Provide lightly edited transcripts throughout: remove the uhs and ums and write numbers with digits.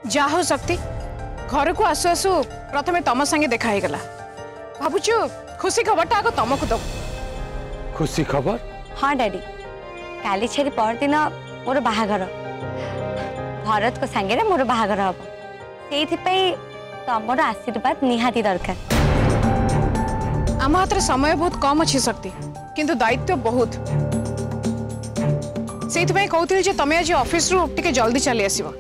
जा हो शक्ति घर को आसु आसु प्रथमे तम संगे देखा ही गला भाबुचु खुशी खबरटा आग तुमको दब। खुशी खबर? हाँ डैडी काली छेरी परदिन मोर बाहाघर भरत को सांगे मोर बाहाघर हम से तमर आशीर्वाद निहाती दरकार। आम हाथ समय बहुत कम अच्छी शक्ति किंतु दायित्व बहुत से कहते तुम आज ऑफिस रु टिके जल्दी चली आसो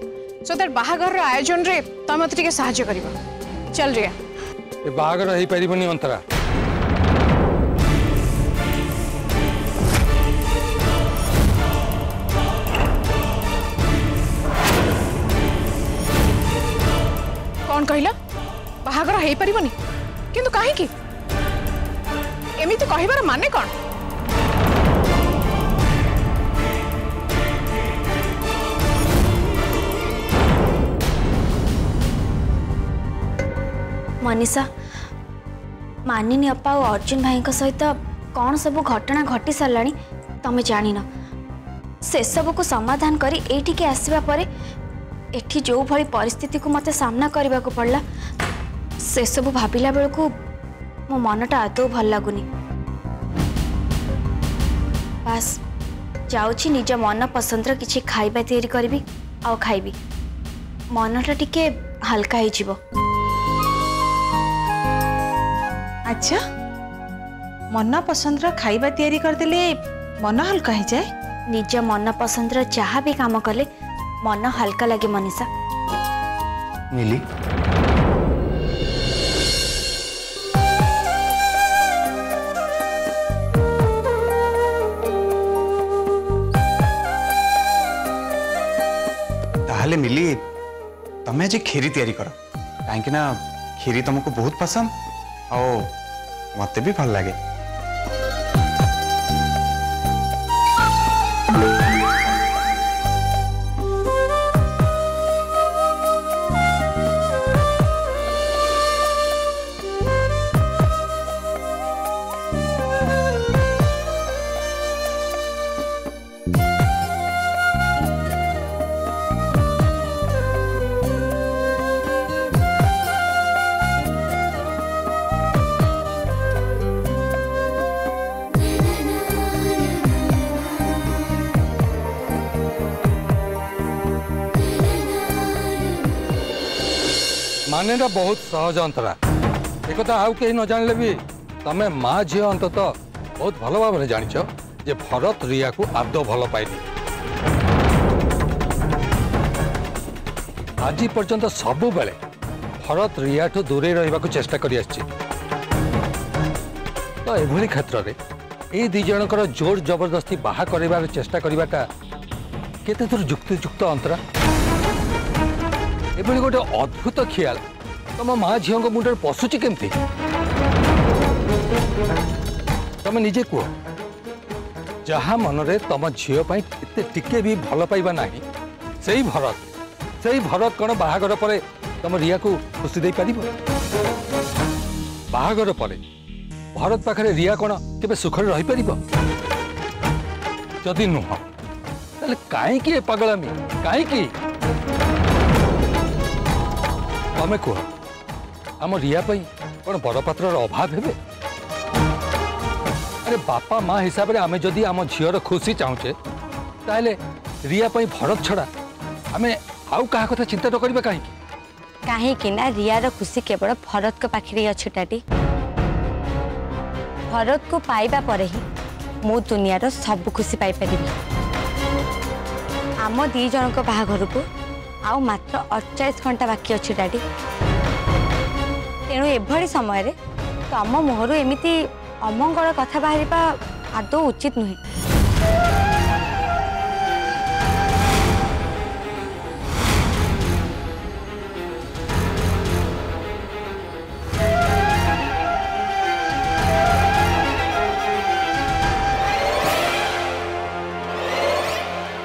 सो दैट बाहाघर आयोजन रे तुम मत टिके सहाय्य करिबा। चल रिया ए बाहाघर हेई परिबनी अंतरा कौन कहला बाहाघर हेई परिबनी किंतु काहे की एमिति कहिबार माने कौन? मनीषा मानिनी अपा और अर्जुन भाई सहित कौन सब घटना घटी सारा तमें जान से सब को समाधान करी एठी के आसवा परे एठी जो भली परिस्थिति को मते सामना करने को पड़ला से सब भाविला बेल को मो मनटा आदौ भल लगुनि। बास जाऊँगी निज मन पसंद किसी खाइबा तैयारी करी आ खाइबी मनटा टिके हल्का हो जिवो। अच्छा मन पसंद खाइबा तैयारी करदेले मन हल्का हो जाए? निज मन पसंद जहाँ भी काम कले मन हल्का लगे। मनीषा मिली ताहले मिली तमें आज खीरी तैयारी कर कहीं ना खीरी तुमको बहुत पसंद आओ मते भी भल लगे। मानेटा बहुत सहज अंतरा एक आउ कहीं न जानले भी तमें माँ झी अंतत बहुत भल भाव में जानिछ जे भरत रिया को आदौ भल पाइली। आज पर्यंत सबु बेले भरत रिया ठू दूरे रहिबा को चेष्टा करि आछि तो एभली क्षेत्र रे ए दी जनकर जोर जबरदस्ती बाहा करिबार चेष्टा करिबाटा केते दूर युक्त अंतरा? एभली गोटे अद्भुत ख्याल तुम माँ झील मुंडे पशुची केमती तुम निजे कह जहाँ मनरे तुम झील टिके भी भल पाइबा नहीं से भरत कौन बाहागर पर तुम रिया को खुशी दे पार बाहागर पर भरत पाखे रिया कौन के सुखर रही पार जदि नुह कहीं पगलामी कहीं तमें कह आम रिया कौन बड़पात्र अभाव हे? अरे बापा माँ हिसाब से आम जदि आम झीर खुशी चाहूचे ताहले रिया भरत छड़ा आम आउ कहा कथा चिंता न करबा कहीं ना रिया खुशी केवल भरत को पाखिरी अच्छी टाटी भरत को पाइबा पर ही मु दुनिया सब खुशी पाई पारि आम दी जन को बाहाघर को आउ मात्र 48 घंटा बाकी अच्छी डाडी तेणु एभली समय रे तम मुहर एमिति अमंगल कथा बाहरिबा आदौ उचित नुहे।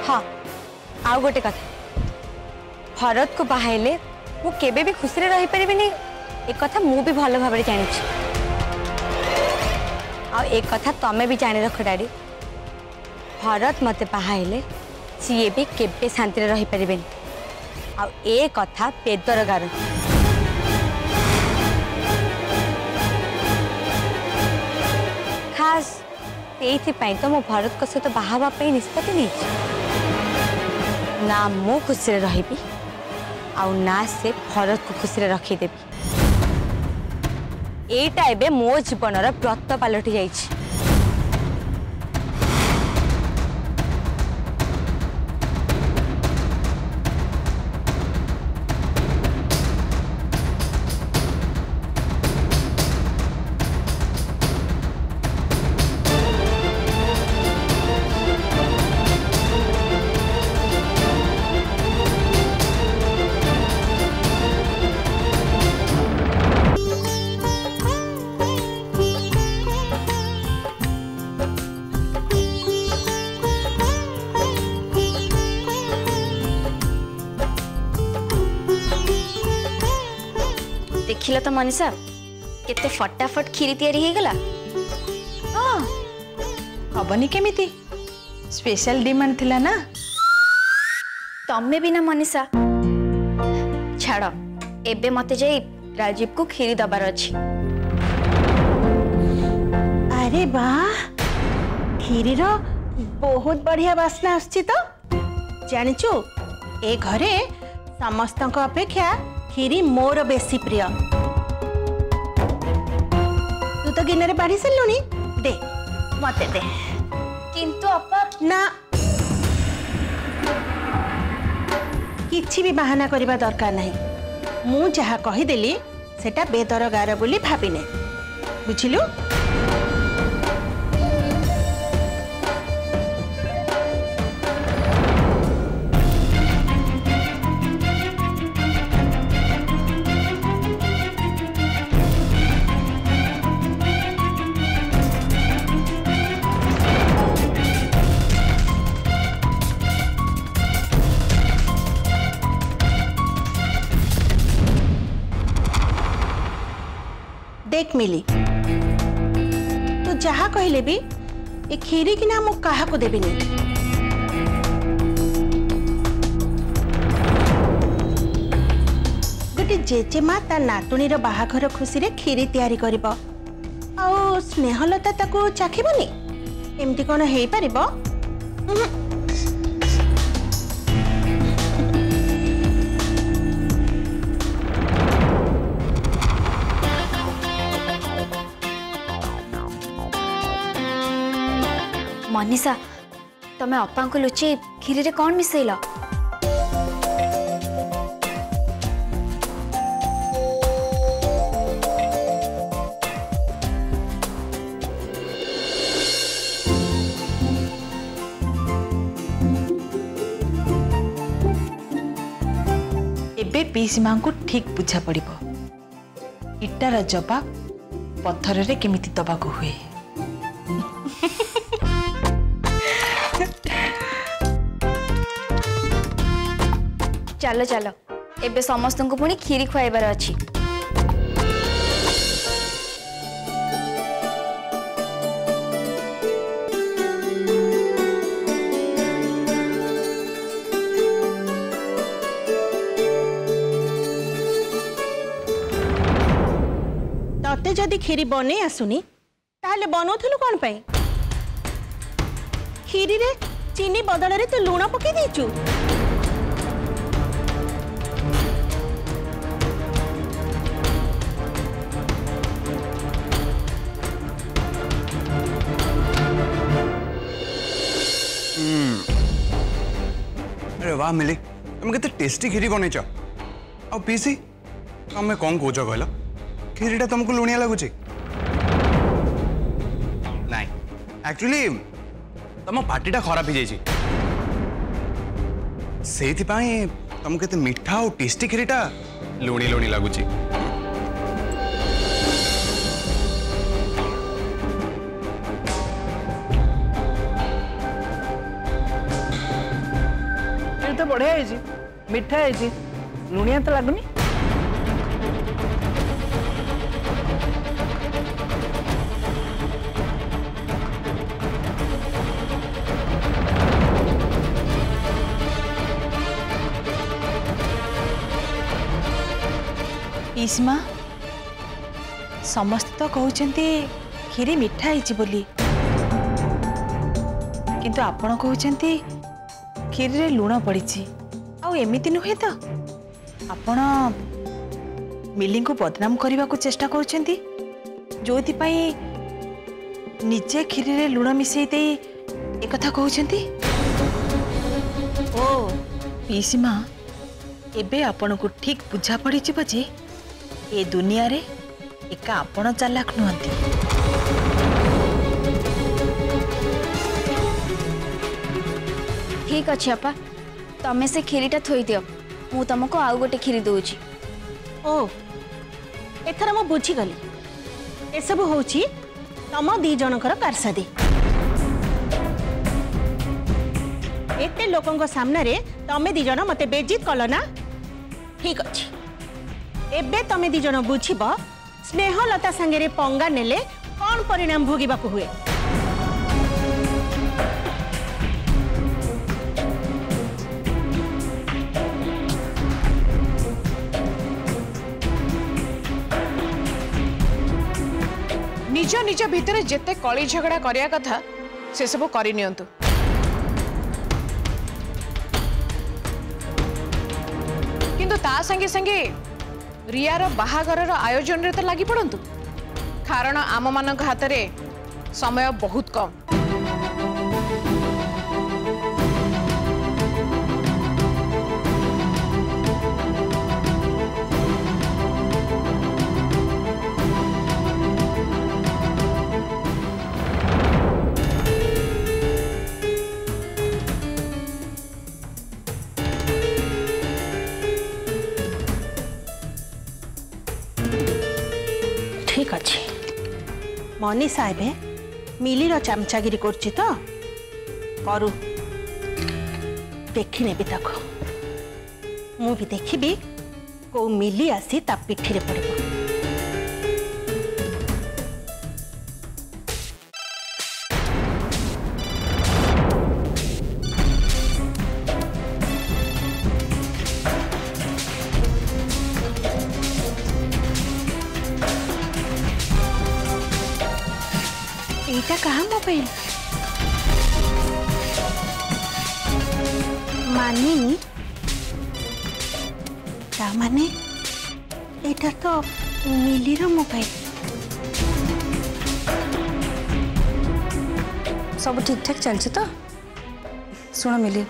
हाँ आउ गोटे कथा भरत को बाहाइले मु केबे भी खुशी रही परिबिनी एक कथा मु भी भल भाव जानी आ एक कथा तमें भी जानी रख डाडी भरत मते बाहाइले सी भी केबे शांति रही परिबिनी आ ए कथा पेदर गार खास से तो मो भरत को सहित बाहापी निष्पत्ति नहीं ना मु खुशी रही आउ ना से भरत को खुशी रखीदेवी एटा एबे मो जीवन व्रत पलटि जाइछि। देखिल तो मनीषा केते फटाफट खीरी तैयारी हो गला। हाँ हबनी केमिति स्पेशल डिमांड थिला ना तमे भी ना मनीषा छाड़ एबे मते जाई राजीव को खीरी दबार अछि। अरे वाह खीरी रो बहुत बढ़िया बास्ना आछि तो जानिचु ए घरे समस्तक अपेक्षा खीरी मोर बेसी प्रिय। तू तो गिनरे बाढ़ी सारूनी दे मते दे। किंतु अपा ना किछि भी बहाना करबा दरकार नहीं मु जहा कहि देली सेटा बेदर गार बोली भाबिने बुझिलु। देख मिली तू जहा कहले भी ए खीरी कि ना मु काहा को देबी नहीं। गोटे जेजेमा ता नातुणीर बाहाघर खुशी रे खीरी तैयारी करिबो आ स्नेहलता ताको चाखिबनी एमती कोन हेई परिबो। मनीषा तमे अपा को लुचे खीरी रे कौन मिसैल? एबे पीसी मां को ठीक बुझा पड़िबो इटार जवाब पत्थर रे केमिति दबाको हुए। चलो चलो एबे समस्त को पुणी खीरी खुआइबार अछि। तते जदि खीरी बने आसुनी ताहले बनौथुलु कोन पई? खीरी रे चीनी बदल रे तो लूण पके देचु। अरे वाह मिली तुम केते टेस्टी खीरी बनैछ आ पीसी तमे कोन कोच कहला खीरीटा तुमको लुणिया लगुची? नहीं एक्चुअली तुम पार्टीटा खराब हो जाइए से तुम केते मीठा और टेस्टी खीरीटा लुणी लुणी लगुची। तो बढ़िया है मीठा है लुणिया तो लगुनी। पिसी माँ समस्त तो कहते खीरी मिठा है बोली किंतु आपण कहते खीरी रे लुण पड़ी आउ एमती नुहे तो आपण मिली को बदनाम करने को चेष्टा करछंती जो निजे खीरी रे लुण मिसई दे एक कथा कहछंती। ओ पिसी माँ एबे आपण को ठीक बुझा पड़ी जे ए दुनिया रे एका आपण चालाक नुहंती। ठीक अच्छे अपा तमें से खीरीटा थोई दियो मु तुमको आउ गोटे खीरी दूची। ओ एथर मु बुझीगली एसबू हूँ तम दी जनकर कारसादी एते लोकों सामने रे तमे दी जन मते बेजित कल ना ठीक अच्छे एबे तमे दी जन बुझीब स्नेहलता संगे पंगा नेले कौन परिणाम भोगिबाकू हुए। निज निज भितर जेते कली झगड़ा करिया कथा से सब करि नियंतु। किंतु ता संगे संगे रियार बाहागर आयोजन रे तो लगी पड़ंतु कारण आम मानक हाथ रे समय बहुत कम। ठीक अच्छे मनीषा एबे मिलीर चामचागिरी करछि तो करू देखी नेबी ताको मु भी देखिबी को मिली आसी ता पिठी रे पड़िबो। एटा कहाँ मोबाइल मानिनी ता माने एटा तो मिलीर मोबाइल। सब ठीक ठाक चलছে तो शुण मिली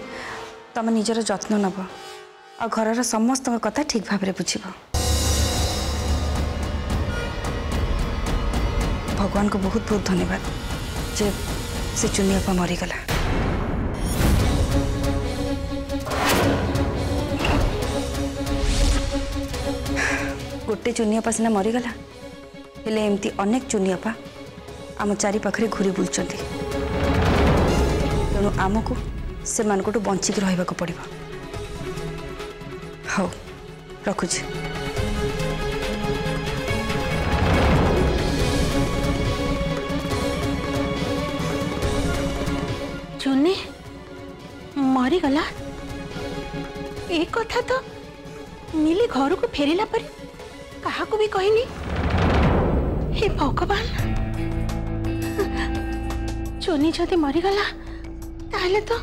तुम निजर जत्न नब आ घर समस्त कथा ठीक भाव में बुझब। भगवान को बहुत बहुत धन्यवाद जे से चुनी अपा मरीगला। गोटे चुनी अपा सिना मरीगला हेले एमती अनेक चुनी अपा आम चारि पाखरे घूरी बुलचंती तेणु आमको से मानकोटू बंचिक रहिबा को पड़िबो। हौ रखुछि। चुनी मरीगला एक कथा तो मिली घर को फेरिला पर कहा को भी कहनी। हे भगवान चुनी जदि मरीगला ताहले तो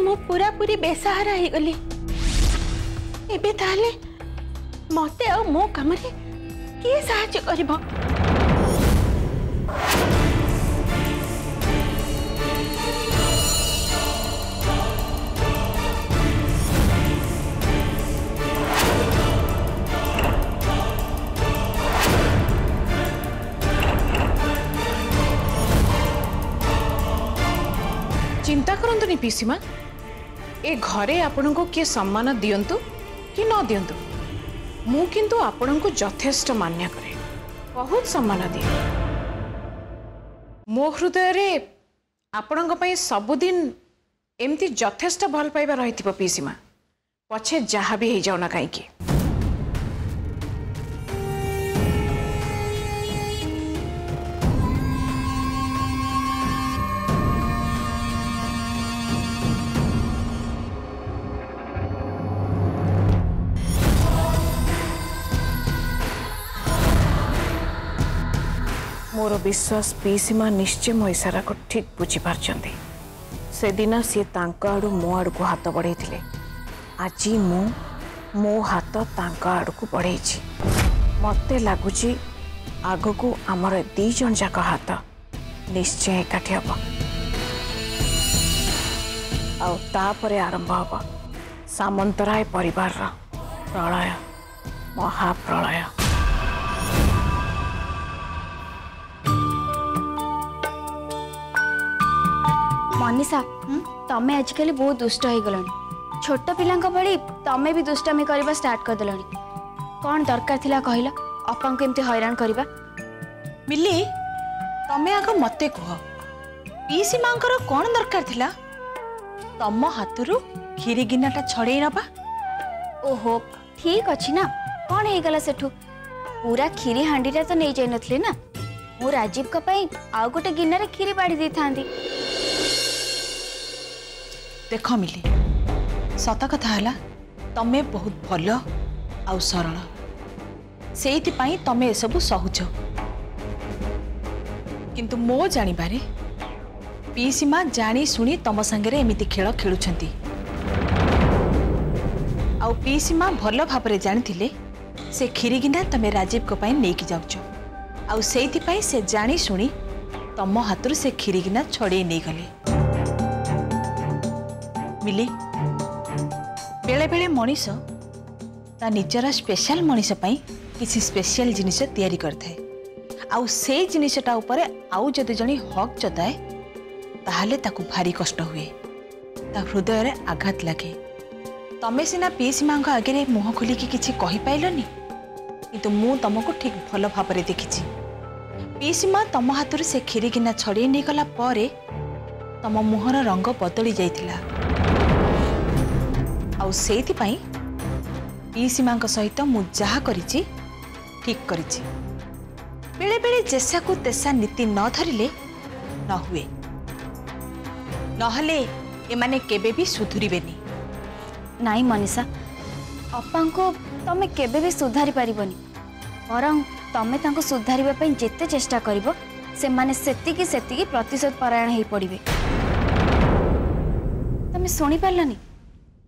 मु पूरा पूरी बेसहारा ही गली। एबे ताहले मते आ मो काम रे के सहायता करबो। चिंता करंतुनी पिसीमा ए घरे आपण को किए सम्मान दियंतु कि न दियंतु मु किंतु आपण को यथेष्ट मान्य करे बहुत सम्मान दिए। मो हृदय रे आपण पई सबुदिन एमती यथेष्ट भल पाइबा रहिथिबो पिसीमा पछे जहा भी हे जाउना काई की। मोर विश्वास पीसीमा निश्चय मो इशारा को ठीक बुझी पारछंती। से दिन सी तांका आड़ू मो आड़ को हाथ बढ़े थे। आज मो हाथ तांका आड़ को बढ़े मते लगुच आग को आमर दी जन जाक हाथ निश्चय एकाठी हम आउे आरंभ हम सामंतराय परिवार प्रलय महाप्रलय। मनीषा तमें आजिकल बहुत दुष्ट हो गलनी। छोट पिला भली तमें भी दुष्टामी करवा स्टार्ट कर देलनी। कौन दरकार थिला कहला अपा को एमती हैरान करवा? मिली तमें आग मते कह पीसी मांकर कौन दरकार थिला तम हाथरू खीरी गिनाटा छड़े नबा? ओहो ठीक अच्छी ना कौन हो गला सेठू पूरा खीरी हांडीटा तो नहीं जाई नथले ना। मु राजीव का पई आउ गोटे गिन्नारे खीरी बाड़ी दी थांदी। देख मिली सत कथा है तमे बहुत भल आउ सरल से तमे सबू सहुच किंतु मो जानिबारे पीसी माँ जानी शुणी तम संगे एमिति खेल खेलुछंती। आउ पीसी माँ भल भाव जानी से खीरी गिना तमे राजीव को पाई नेकी जाउछ आउ सेइथि पाई से जानी शुणी तम हाथरू से खीरी गिना छड़े नहीं गले। मिली बेले बेले मनीष ता निजर स्पेशल मनीष पाई किसी स्पेशल जिनिस तैयारी करथे आउ से जिनिसटा ऊपर आउ जदि जणी हक जताए ताहले ताकू भारी कष्ट हुए ता हृदय रे आघात लगे। तमे सिना पीसी माँ आगे मुह खोलिकी किसी कहि पाइलनी किंतु मु तुमको ठीक भल भाव देखी। पीसी माँ तम हाथरू से खीरी गिना छड़े नहीं गला परे तम मुहर रंग बदली जाइथिला आउ सेइथि पई पीसी माँ सहित मु जहा करिछि ठीक करिछि। बेले बेले जेसा को तेसा नीति न धरिले न हुए नहले एमाने केबे भी सुधुरिबेनी। नाई मनीषा अपा को तमे केबे भी सुधारी पारिबनी बरं तमे तांको सुधारिबा पई जेते चेष्टा करिवो से माने सेतिकी सेतिकी प्रतिशोध परायण हेई पड़िबे। तमे सुनी पारलनी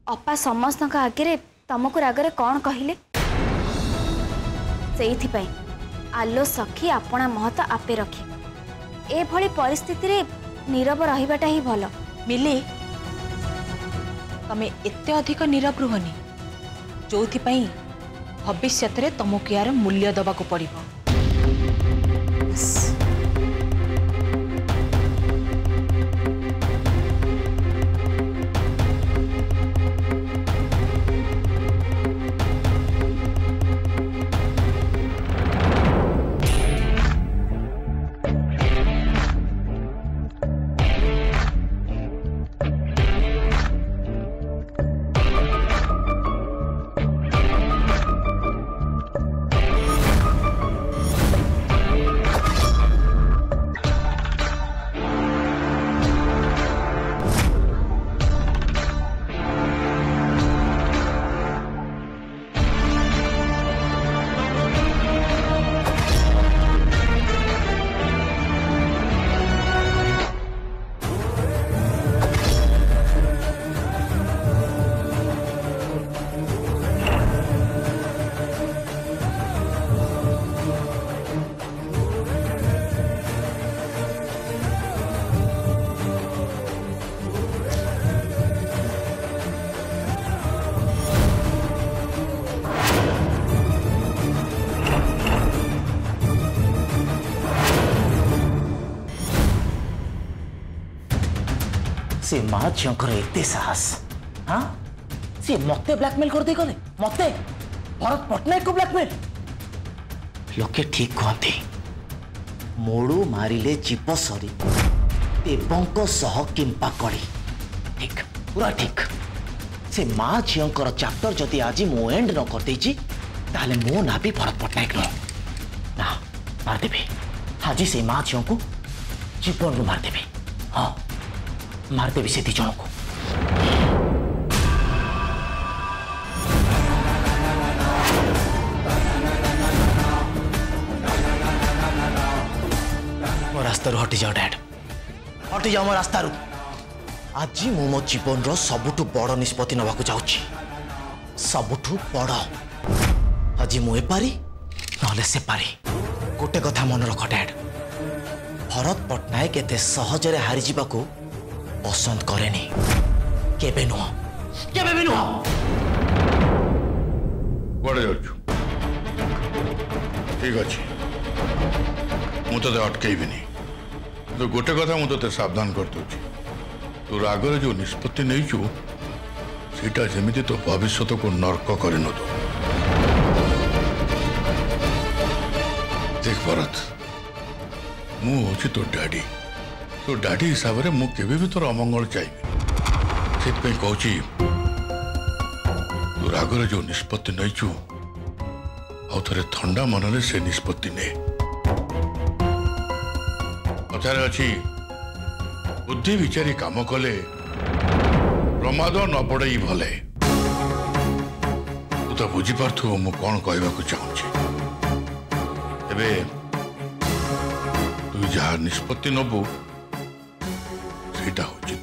अपा समस्त आगे तमको रागरे कौन कहले? सेइथि पई आलो सखी आपणा महत आपे रखे ए भली परिस्थिति रे नीरव रहिबाटा ही भल। मिले तमे एते अधिक नीरव रुहनी जोथि पई भविष्यत रे तमको यार मूल्य दबा को पड़िबो। से माँ झीर एत साहस हाँ सी मत ब्लैकमेल कर दे गले मत भरत पट्टनायक को ब्लैकमेल लोके ठीक कहते मोड़ू मारिले जीव सरी देवों सह किंपा कड़ी ठीक पूरा ठीक से माँ झीर चैप्टर जदि आज मु एंड न कर देची ताले मो ना भी भरत पट्टनायक ना मारदेवी आज से माँ झील को जीवन रू मारदेवी हाँ मारदेवी से दी जन को रास्तारू हटि जाओ डैड, हटि जाओ मो रास्तारू। आज मु मो जीवन रो सबुठु बड़ निष्पत्ति नबाकू जाउछि, सबुठु बड़। आज मु एपारी नहले से पारी। गोटे कथा मन रख डैड, भरत पट्टनायक एते सहजरे हारी जीवाकू पसंद करेनी, केबे नुह, केबे भी नुह। कुआड़े जाउछु? ठीक अच्छे, मु तो अटकईबिनी, तो गोटे कथा मु तो सावधान कर दूची, तू रागरे जो निष्पत्ति नहीं सेटा जमीती तो भविष्य को नर्क कर न दो। देख भरत, मु हूँ तो डैडी हिसाब से मु केबे भी तोर अमंगल चाहिए। से कहूँ तू रागरे जो निष्पत्ति नहीं आउ थे ठंडा मन से निष्पत्ति ने। कथार अच्छी बुद्धि विचारी काम कले प्रमाद न पड़े भले। तू तो बुझीपार मु कौन कहवाक चाहूँगी। एबे तू जहाँ निष्पत्ति नबू सेटा होची